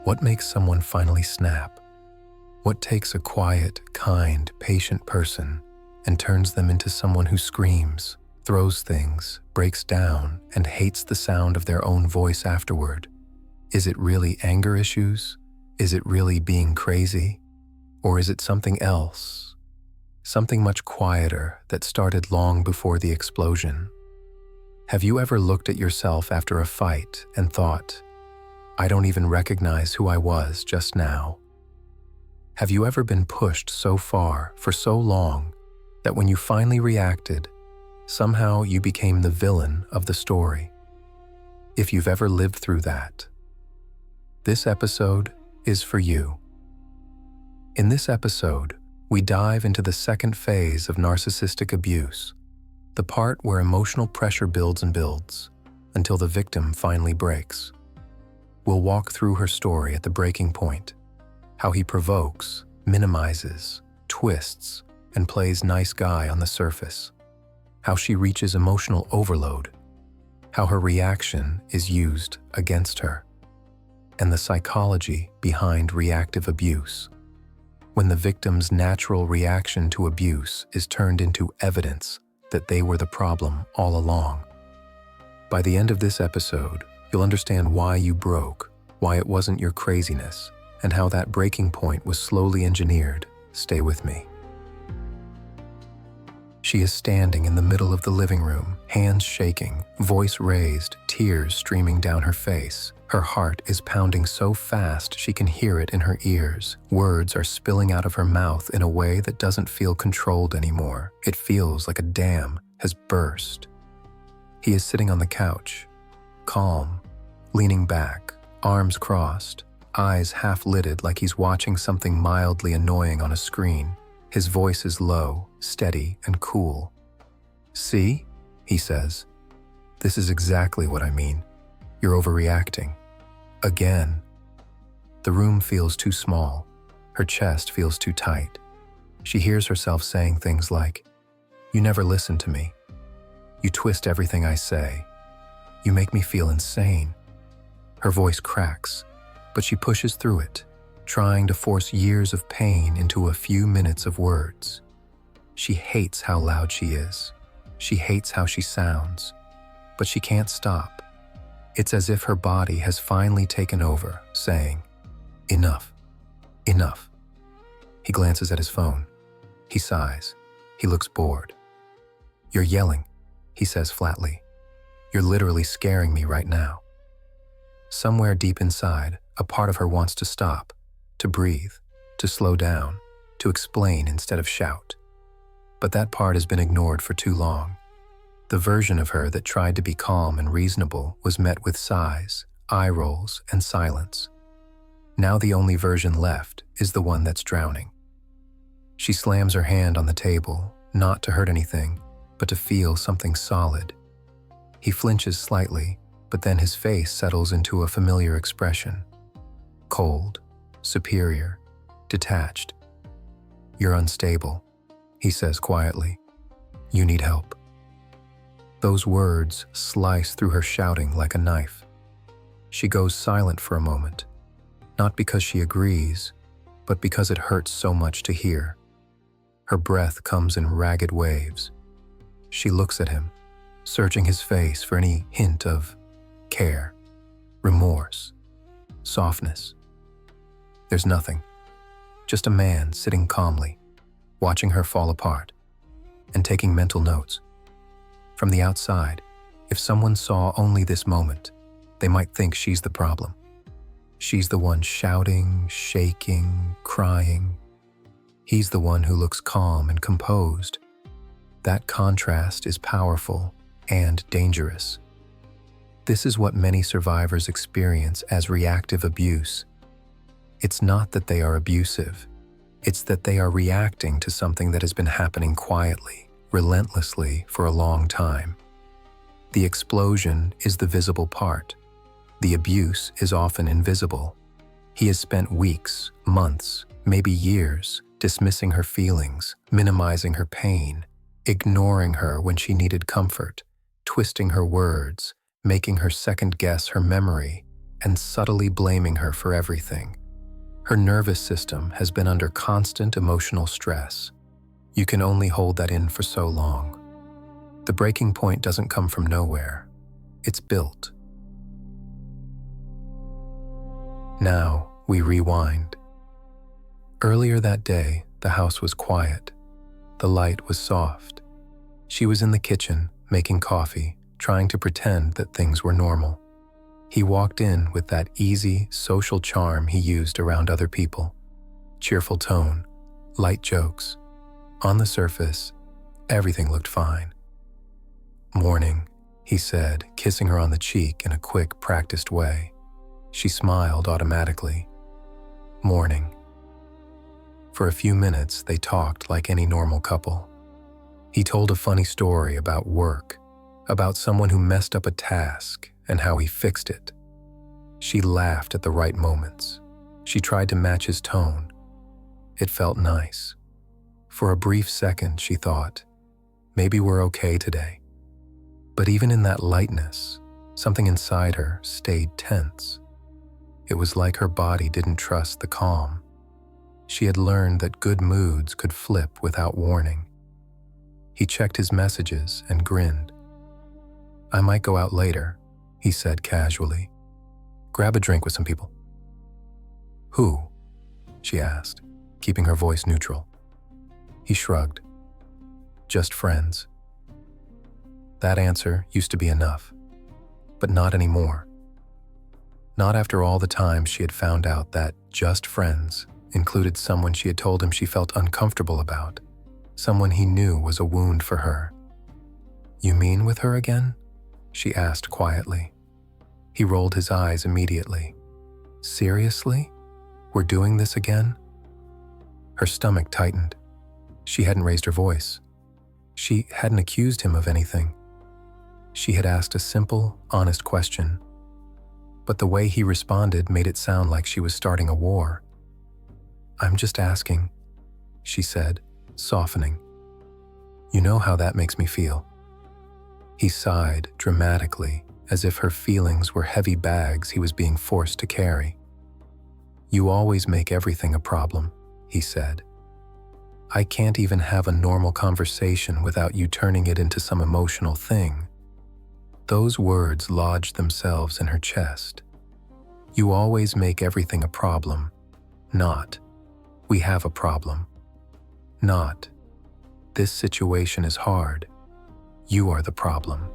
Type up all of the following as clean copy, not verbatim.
What makes someone finally snap? What takes a quiet, kind, patient person and turns them into someone who screams, throws things, breaks down, and hates the sound of their own voice afterward? Is it really anger issues? Is it really being crazy? Or is it something else? Something much quieter that started long before the explosion? Have you ever looked at yourself after a fight and thought, I don't even recognize who I was just now? Have you ever been pushed so far for so long that when you finally reacted, somehow you became the villain of the story? If you've ever lived through that, this episode is for you. In this episode, we dive into the second phase of narcissistic abuse, the part where emotional pressure builds and builds until the victim finally breaks. We'll walk through her story at the breaking point, how he provokes, minimizes, twists, and plays nice guy on the surface, how she reaches emotional overload, how her reaction is used against her, and the psychology behind reactive abuse, when the victim's natural reaction to abuse is turned into evidence that they were the problem all along. By the end of this episode, you'll understand why you broke, why it wasn't your craziness, and how that breaking point was slowly engineered. Stay with me. She is standing in the middle of the living room, hands shaking, voice raised, tears streaming down her face. Her heart is pounding so fast she can hear it in her ears. Words are spilling out of her mouth in a way that doesn't feel controlled anymore. It feels like a dam has burst. He is sitting on the couch, calm, leaning back, arms crossed, eyes half-lidded like he's watching something mildly annoying on a screen. His voice is low, steady, and cool. "See?" he says. "This is exactly what I mean. You're overreacting. Again." The room feels too small. Her chest feels too tight. She hears herself saying things like, "You never listen to me. You twist everything I say. You make me feel insane." Her voice cracks, but she pushes through it, trying to force years of pain into a few minutes of words. She hates how loud she is. She hates how she sounds, but she can't stop. It's as if her body has finally taken over, saying, "Enough, enough." He glances at his phone. He sighs. He looks bored. "You're yelling," he says flatly. "You're literally scaring me right now." Somewhere deep inside, a part of her wants to stop, to breathe, to slow down, to explain instead of shout. But that part has been ignored for too long. The version of her that tried to be calm and reasonable was met with sighs, eye rolls, and silence. Now the only version left is the one that's drowning. She slams her hand on the table, not to hurt anything, but to feel something solid. He flinches slightly, but then his face settles into a familiar expression. Cold, superior, detached. "You're unstable," he says quietly. "You need help." Those words slice through her shouting like a knife. She goes silent for a moment, not because she agrees, but because it hurts so much to hear. Her breath comes in ragged waves. She looks at him, searching his face for any hint of care, remorse, softness. There's nothing. Just a man sitting calmly, watching her fall apart, and taking mental notes. From the outside, if someone saw only this moment, they might think she's the problem. She's the one shouting, shaking, crying. He's the one who looks calm and composed. That contrast is powerful and dangerous. This is what many survivors experience as reactive abuse. It's not that they are abusive. It's that they are reacting to something that has been happening quietly, relentlessly for a long time. The explosion is the visible part. The abuse is often invisible. He has spent weeks, months, maybe years, dismissing her feelings, minimizing her pain, ignoring her when she needed comfort, twisting her words, making her second-guess her memory, and subtly blaming her for everything. Her nervous system has been under constant emotional stress. You can only hold that in for so long. The breaking point doesn't come from nowhere. It's built. Now, we rewind. Earlier that day, the house was quiet. The light was soft. She was in the kitchen, making coffee, trying to pretend that things were normal. He walked in with that easy, social charm he used around other people. Cheerful tone, light jokes. On the surface, everything looked fine. "Morning," he said, kissing her on the cheek in a quick, practiced way. She smiled automatically. "Morning." For a few minutes, they talked like any normal couple. He told a funny story about work, about someone who messed up a task and how he fixed it. She laughed at the right moments. She tried to match his tone. It felt nice. For a brief second, she thought, maybe we're okay today. But even in that lightness, something inside her stayed tense. It was like her body didn't trust the calm. She had learned that good moods could flip without warning. He checked his messages and grinned. "I might go out later," he said casually. "Grab a drink with some people." "Who?" she asked, keeping her voice neutral. He shrugged. "Just friends." That answer used to be enough, but not anymore. Not after all the times she had found out that just friends included someone she had told him she felt uncomfortable about, someone he knew was a wound for her. "You mean with her again?" she asked quietly. He rolled his eyes immediately. "Seriously? We're doing this again?" Her stomach tightened. She hadn't raised her voice. She hadn't accused him of anything. She had asked a simple, honest question. But the way he responded made it sound like she was starting a war. "I'm just asking," she said, softening. "You know how that makes me feel." He sighed dramatically, as if her feelings were heavy bags he was being forced to carry. "You always make everything a problem," he said. "I can't even have a normal conversation without you turning it into some emotional thing." Those words lodged themselves in her chest. "You always make everything a problem," not, "We have a problem," not, "This situation is hard. You are the problem."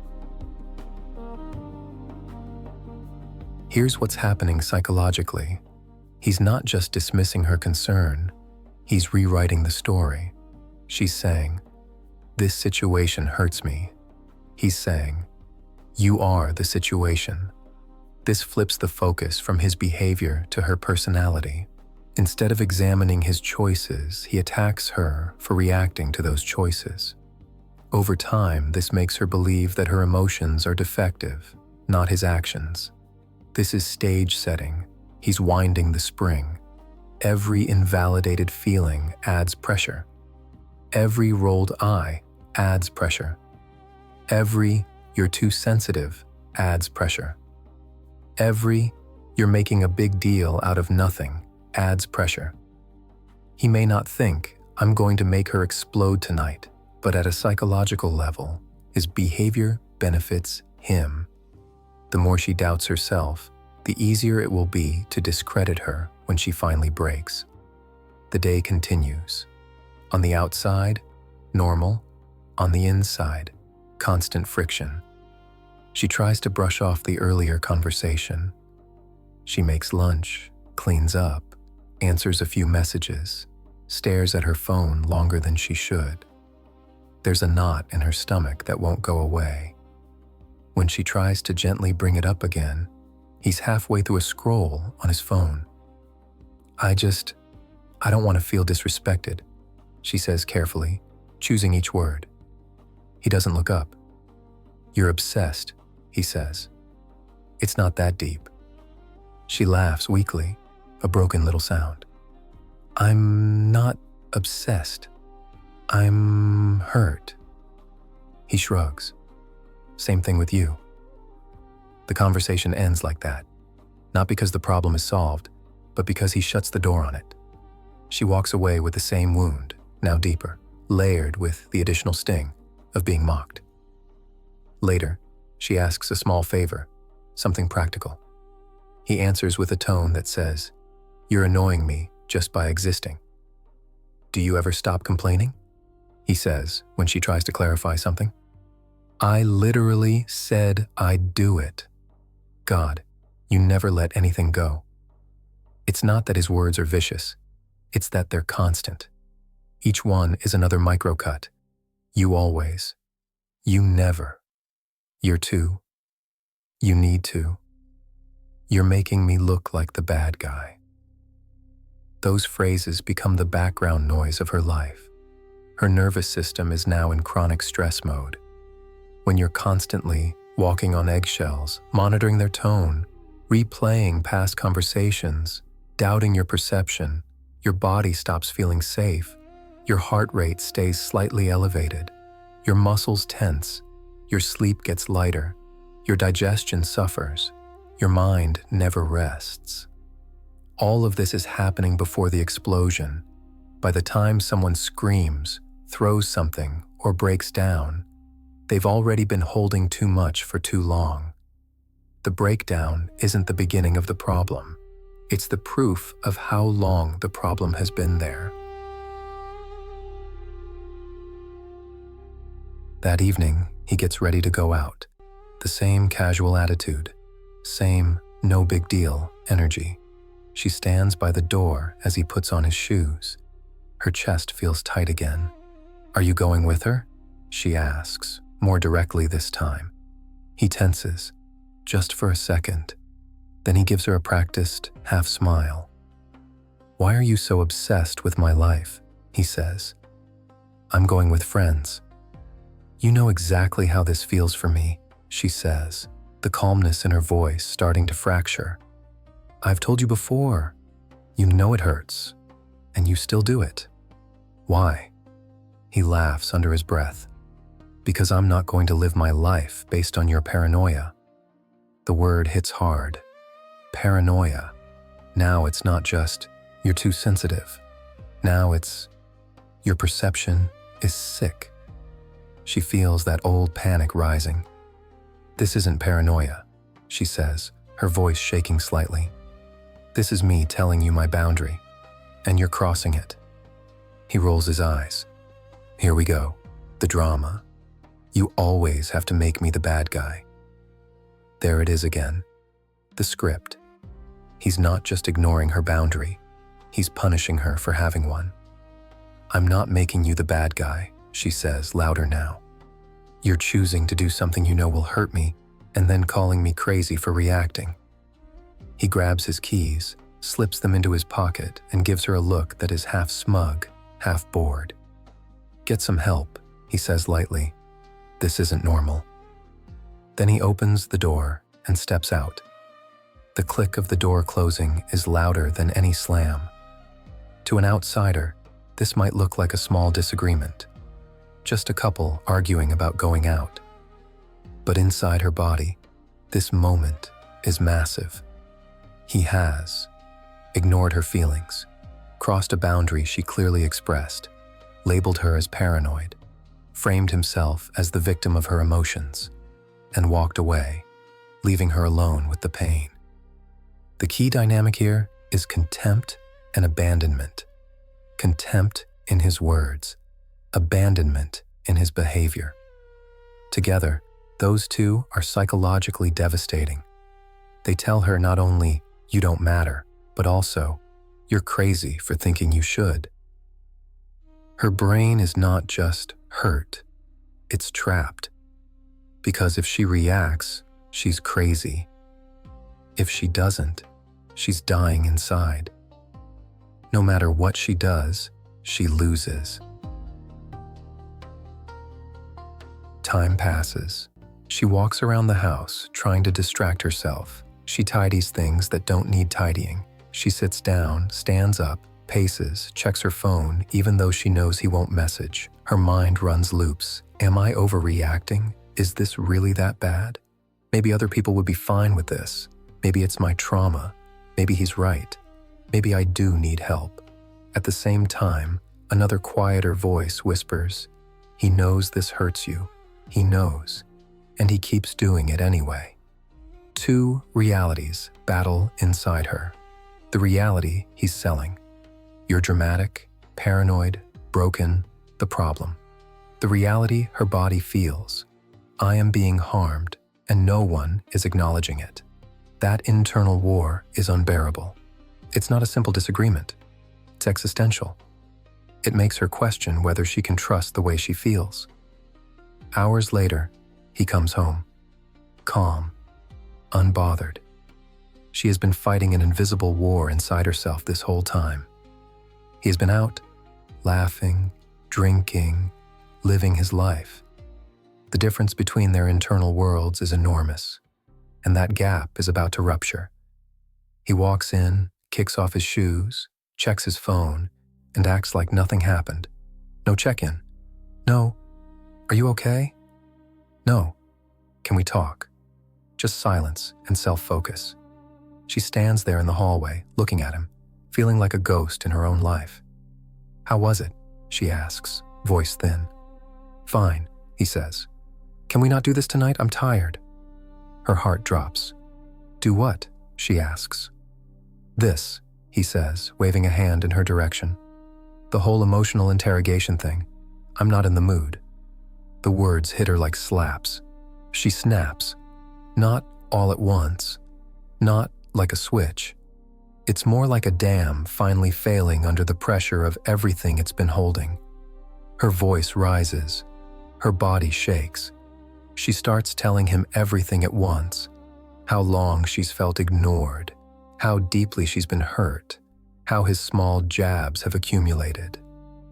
Here's what's happening psychologically. He's not just dismissing her concern, he's rewriting the story. She's saying, "This situation hurts me." He's saying, "You are the situation." This flips the focus from his behavior to her personality. Instead of examining his choices, he attacks her for reacting to those choices. Over time, this makes her believe that her emotions are defective, not his actions. This is stage setting. He's winding the spring. Every invalidated feeling adds pressure. Every rolled eye adds pressure. Every "you're too sensitive" adds pressure. Every "you're making a big deal out of nothing" adds pressure. He may not think, "I'm going to make her explode tonight," but at a psychological level, his behavior benefits him. The more she doubts herself, the easier it will be to discredit her when she finally breaks. The day continues. On the outside, normal. On the inside, constant friction. She tries to brush off the earlier conversation. She makes lunch, cleans up, answers a few messages, stares at her phone longer than she should. There's a knot in her stomach that won't go away. When she tries to gently bring it up again, he's halfway through a scroll on his phone. I don't want to feel disrespected," she says carefully, choosing each word. He doesn't look up. "You're obsessed," he says. "It's not that deep." She laughs weakly, a broken little sound. "I'm not obsessed. I'm hurt." He shrugs. "Same thing with you." The conversation ends like that. Not because the problem is solved, but because he shuts the door on it. She walks away with the same wound, now deeper, layered with the additional sting of being mocked. Later, she asks a small favor, something practical. He answers with a tone that says, "You're annoying me just by existing." "Do you ever stop complaining?" he says when she tries to clarify something. "I literally said I'd do it. God, you never let anything go." It's not that his words are vicious, it's that they're constant. Each one is another microcut. You always. You never. You're too. You need to. You're making me look like the bad guy. Those phrases become the background noise of her life. Her nervous system is now in chronic stress mode. When you're constantly walking on eggshells, monitoring their tone, replaying past conversations, doubting your perception, your body stops feeling safe, your heart rate stays slightly elevated, your muscles tense, your sleep gets lighter, your digestion suffers, your mind never rests. All of this is happening before the explosion. By the time someone screams, throws something, or breaks down, they've already been holding too much for too long. The breakdown isn't the beginning of the problem. It's the proof of how long the problem has been there. That evening, he gets ready to go out. The same casual attitude, same no big deal energy. She stands by the door as he puts on his shoes. Her chest feels tight again. "Are you going with her?" she asks, more directly this time. He tenses, just for a second. Then he gives her a practiced half smile. "Why are you so obsessed with my life?" he says. "I'm going with friends." "You know exactly how this feels for me," she says, the calmness in her voice starting to fracture. "I've told you before. You know it hurts, and you still do it. Why?" He laughs under his breath. "Because I'm not going to live my life based on your paranoia." The word hits hard. Paranoia. Now it's not just, "You're too sensitive." Now it's, "Your perception is sick." She feels that old panic rising. "This isn't paranoia," she says, her voice shaking slightly. "This is me telling you my boundary, and you're crossing it." He rolls his eyes. "Here we go. The drama. You always have to make me the bad guy." There it is again. The script. He's not just ignoring her boundary. He's punishing her for having one. "I'm not making you the bad guy," she says, louder now. "You're choosing to do something you know will hurt me, and then calling me crazy for reacting." He grabs his keys, slips them into his pocket, and gives her a look that is half smug, half bored. "Get some help," he says lightly. "This isn't normal." Then he opens the door and steps out. The click of the door closing is louder than any slam. To an outsider, this might look like a small disagreement. Just a couple arguing about going out. But inside her body, this moment is massive. He has ignored her feelings, crossed a boundary she clearly expressed, labeled her as paranoid, framed himself as the victim of her emotions, and walked away, leaving her alone with the pain. The key dynamic here is contempt and abandonment. Contempt in his words, abandonment in his behavior. Together, those two are psychologically devastating. They tell her not only, "You don't matter," but also, "You're crazy for thinking you should." Her brain is not just hurt, it's trapped. Because if she reacts, she's crazy. If she doesn't, she's dying inside. No matter what she does, she loses. Time passes. She walks around the house, trying to distract herself. She tidies things that don't need tidying. She sits down, stands up, paces, checks her phone, even though she knows he won't message. Her mind runs loops. Am I overreacting? Is this really that bad? Maybe other people would be fine with this. Maybe it's my trauma. Maybe he's right. Maybe I do need help. At the same time, another quieter voice whispers, "He knows this hurts you. He knows. And he keeps doing it anyway." Two realities battle inside her. The reality he's selling. You're dramatic, paranoid, broken, the problem. The reality her body feels. I am being harmed, and no one is acknowledging it. That internal war is unbearable. It's not a simple disagreement. It's existential. It makes her question whether she can trust the way she feels. Hours later, he comes home. Calm, unbothered. She has been fighting an invisible war inside herself this whole time. He has been out, laughing, drinking, living his life. The difference between their internal worlds is enormous, and that gap is about to rupture. He walks in, kicks off his shoes, checks his phone, and acts like nothing happened. No check-in. No. Are you okay? No. Can we talk? Just silence and self-focus. She stands there in the hallway, looking at him, feeling like a ghost in her own life. "How was it?" she asks, voice thin. "Fine," he says. "Can we not do this tonight? I'm tired." Her heart drops. "Do what?" she asks. "This," he says, waving a hand in her direction. "The whole emotional interrogation thing. I'm not in the mood." The words hit her like slaps. She snaps. Not all at once. Not like a switch. It's more like a dam finally failing under the pressure of everything it's been holding. Her voice rises. Her body shakes. She starts telling him everything at once. How long she's felt ignored. How deeply she's been hurt. How his small jabs have accumulated.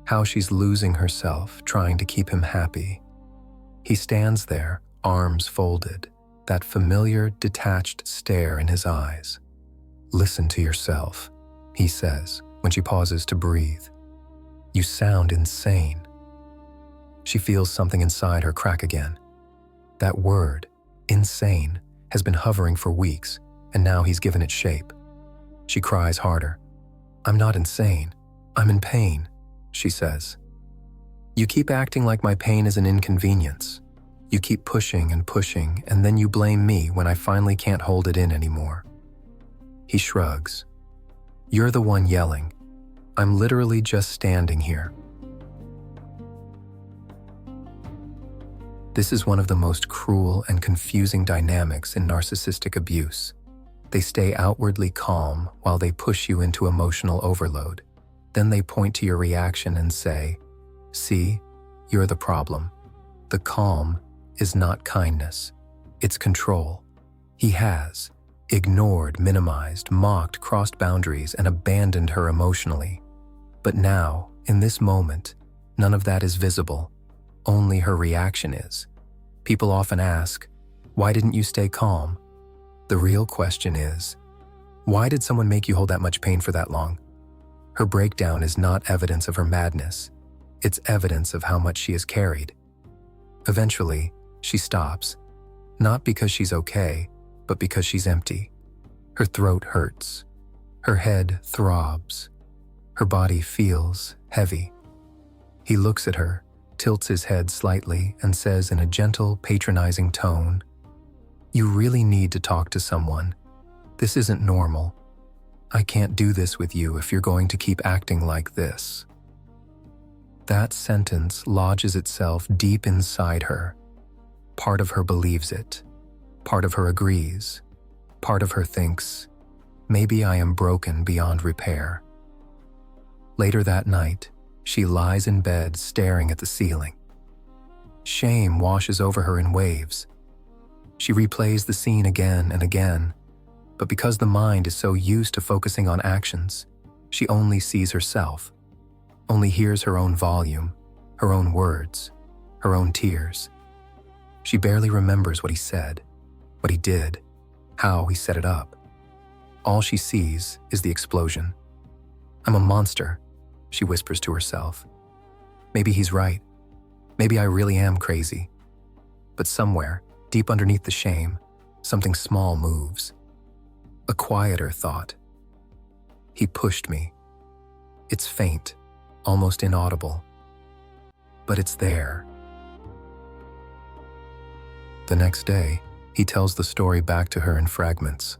How she's losing herself trying to keep him happy. He stands there, arms folded, that familiar, detached stare in his eyes. "Listen to yourself," he says when she pauses to breathe. "You sound insane." She feels something inside her crack again. That word, insane, has been hovering for weeks, and now he's given it shape. She cries harder. "I'm not insane. I'm in pain," she says. "You keep acting like my pain is an inconvenience. You keep pushing, and then you blame me when I finally can't hold it in anymore." He shrugs. "You're the one yelling. I'm literally just standing here." This is one of the most cruel and confusing dynamics in narcissistic abuse. They stay outwardly calm while they push you into emotional overload. Then they point to your reaction and say, "See, you're the problem." The calm is not kindness. It's control. He has ignored, minimized, mocked, crossed boundaries, and abandoned her emotionally. But now, in this moment, none of that is visible. Only her reaction is. People often ask, "Why didn't you stay calm?" The real question is, why did someone make you hold that much pain for that long? Her breakdown is not evidence of her madness. It's evidence of how much she has carried. Eventually, she stops, not because she's okay, but because she's empty. Her throat hurts. Her head throbs. Her body feels heavy. He looks at her, tilts his head slightly, and says in a gentle, patronizing tone, "You really need to talk to someone. This isn't normal. I can't do this with you if you're going to keep acting like this." That sentence lodges itself deep inside her. Part of her believes it. Part of her agrees. Part of her thinks, "Maybe I am broken beyond repair." Later that night, she lies in bed staring at the ceiling. Shame washes over her in waves. She replays the scene again and again, but because the mind is so used to focusing on actions, she only sees herself, only hears her own volume, her own words, her own tears. She barely remembers what he said, what he did, how he set it up. All she sees is the explosion. "I'm a monster," she whispers to herself. "Maybe he's right. Maybe I really am crazy." But somewhere, deep underneath the shame, something small moves. A quieter thought. He pushed me. It's faint, almost inaudible. But it's there. The next day, he tells the story back to her in fragments.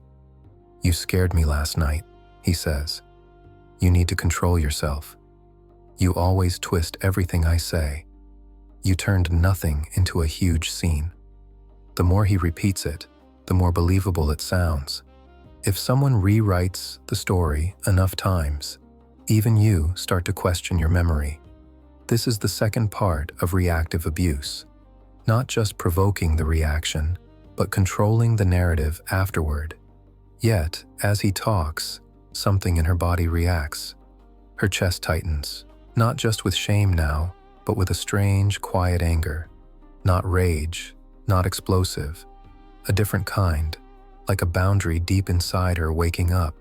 "You scared me last night," he says. "You need to control yourself. You always twist everything I say. You turned nothing into a huge scene." The more he repeats it, the more believable it sounds. If someone rewrites the story enough times, even you start to question your memory. This is the second part of reactive abuse. Not just provoking the reaction, but controlling the narrative afterward. Yet, as he talks, something in her body reacts. Her chest tightens, not just with shame now, but with a strange, quiet anger. Not rage, not explosive. A different kind, like a boundary deep inside her waking up.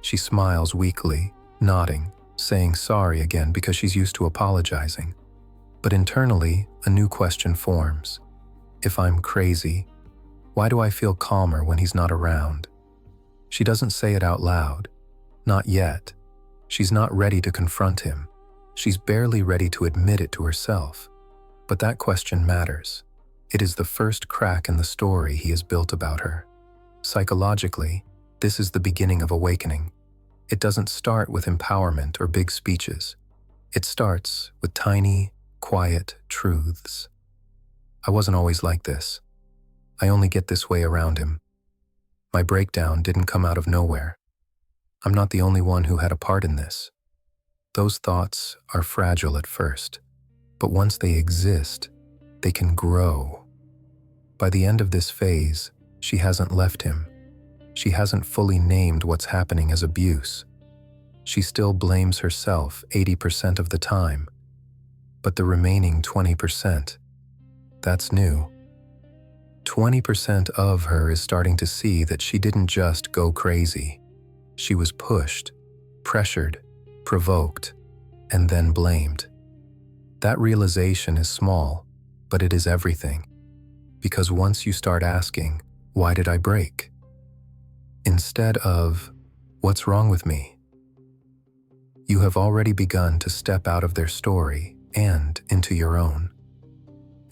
She smiles weakly, nodding, saying sorry again because she's used to apologizing. But internally, a new question forms. If I'm crazy, why do I feel calmer when he's not around? She doesn't say it out loud. Not yet. She's not ready to confront him. She's barely ready to admit it to herself. But that question matters. It is the first crack in the story he has built about her. Psychologically, this is the beginning of awakening. It doesn't start with empowerment or big speeches. It starts with tiny, quiet truths. I wasn't always like this. I only get this way around him. My breakdown didn't come out of nowhere. I'm not the only one who had a part in this. Those thoughts are fragile at first, but once they exist, they can grow. By the end of this phase, she hasn't left him. She hasn't fully named what's happening as abuse. She still blames herself 80% of the time, but the remaining 20%, that's new. 20% of her is starting to see that she didn't just go crazy. She was pushed, pressured, provoked, and then blamed. That realization is small, but it is everything. Because once you start asking, why did I break? Instead of, what's wrong with me? You have already begun to step out of their story and into your own.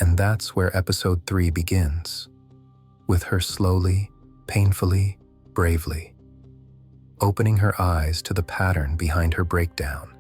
And that's where episode 3 begins, with her slowly, painfully, bravely, opening her eyes to the pattern behind her breakdown.